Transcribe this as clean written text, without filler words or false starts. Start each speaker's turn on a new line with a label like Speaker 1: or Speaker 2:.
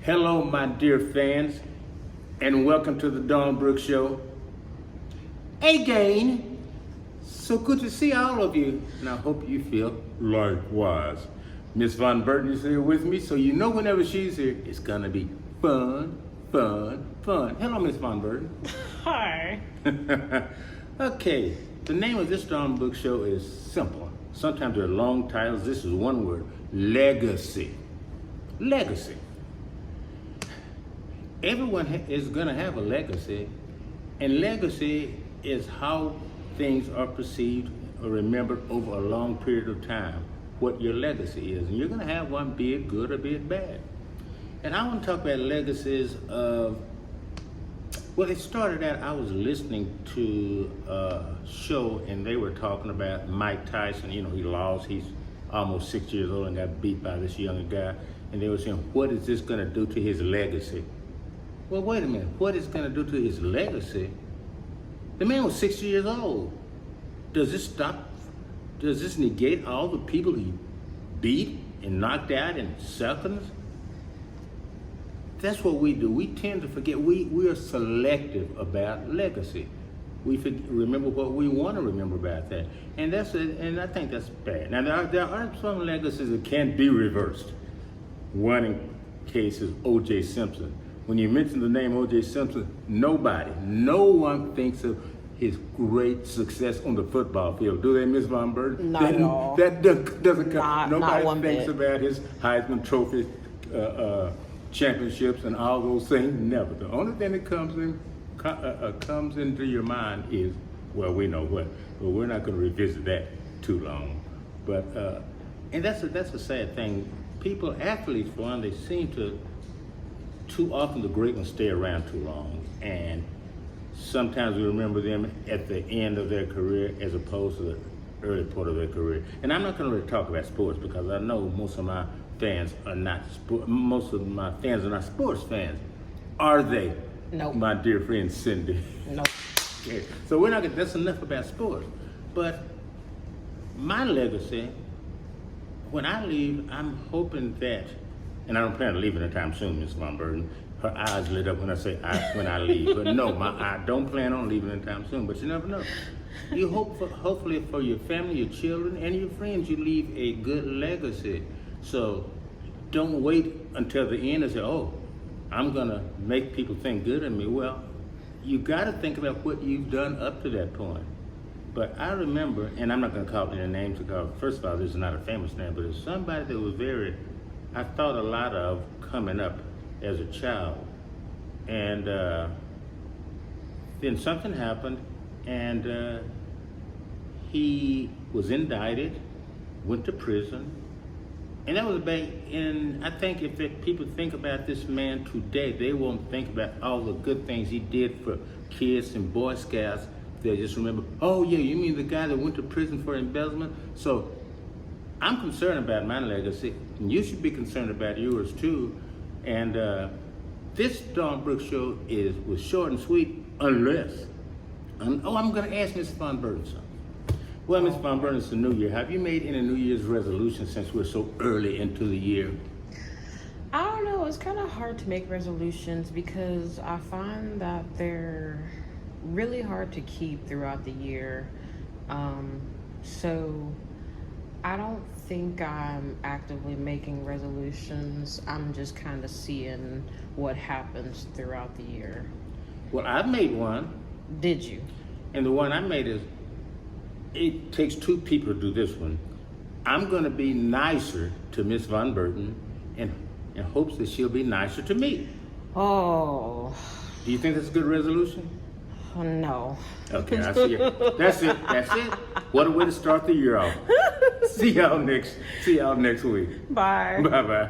Speaker 1: Hello, my dear fans, and welcome to the Dawn Brooks Show. Again, so good to see all of you, and I hope you feel likewise. Miss Von Burton is here with me, so you know whenever she's here, it's gonna be fun. Hello, Miss Von Burton.
Speaker 2: Hi.
Speaker 1: Okay, the name of this Dawn Brooks Show is simple. Sometimes they're long titles. This is one word: legacy. Legacy. Everyone is going to have a legacy, and legacy is how things are perceived or remembered over a long period of time, what your legacy is. And you're going to have one, be it good or be it bad. And I want to talk about legacies of, well, it started out, I was listening to a show, and they were talking about Mike Tyson. You know, he lost, he's almost 6 years old and got beat by this younger guy. And they were saying, what is this going to do to his legacy? Well, wait a minute. What is going to do to his legacy? The man was 60 years old. Does this negate all the people he beat and knocked out in seconds? That's what we do. We tend to forget. We are selective about legacy. We remember what we want to remember about that. And and I think that's bad. Now, there are some legacies that can't be reversed. One in case is O.J. Simpson. When you mention the name O.J. Simpson, no one thinks of his great success on the football field. Do they, Ms. Von Burton?
Speaker 2: Not at all.
Speaker 1: That doesn't come. Nobody
Speaker 2: not
Speaker 1: thinks
Speaker 2: bit.
Speaker 1: about his Heisman Trophy championships and all those things. Never. The only thing that comes into your mind is, well, we know what. But we're not going to revisit that too long. But and that's a sad thing. People, athletes, for one, they seem to. Too often the great ones stay around too long, and sometimes we remember them at the end of their career as opposed to the early part of their career. And I'm not going to really talk about sports because I know most of my fans are not sports fans. Are they?
Speaker 2: Nope.
Speaker 1: My dear friend Cindy.
Speaker 2: Nope.
Speaker 1: Okay. So we're not gonna, that's enough about sports. But my legacy, when I leave, I'm hoping that, and I don't plan on leaving anytime soon, Ms. Von Burton. Her eyes lit up when I say when I leave. But no, I don't plan on leaving anytime soon, but you never know. You hopefully for your family, your children, and your friends, you leave a good legacy. So don't wait until the end and say, oh, I'm gonna make people think good of me. Well, you gotta think about what you've done up to that point. But I remember, and I'm not gonna call any names because first of all, this is not a famous name, but it's somebody that was I thought a lot of coming up as a child. And then something happened, and he was indicted, went to prison, and that was back in, I think if people think about this man today, they won't think about all the good things he did for kids and Boy Scouts. They'll just remember, oh yeah, you mean the guy that went to prison for embezzlement? So I'm concerned about my legacy, and you should be concerned about yours too. And this Dawn Brooks Show was short and sweet, unless, I'm going to ask Ms. Von Burton something. Well, Ms. Von Burton, it's the new year. Have you made any New Year's resolutions since we're so early into the year?
Speaker 2: I don't know. It's kind of hard to make resolutions because I find that they're really hard to keep throughout the year. So I don't think I'm actively making resolutions. I'm just kind of seeing what happens throughout the year.
Speaker 1: Well, I've made one.
Speaker 2: Did you?
Speaker 1: And the one I made is, it takes two people to do this one. I'm going to be nicer to Miss Von Burton in hopes that she'll be nicer to me.
Speaker 2: Oh.
Speaker 1: Do you think that's a good resolution?
Speaker 2: No.
Speaker 1: Okay, I see it. That's it. What a way to start the year off. See y'all next week.
Speaker 2: Bye.
Speaker 1: Bye-bye.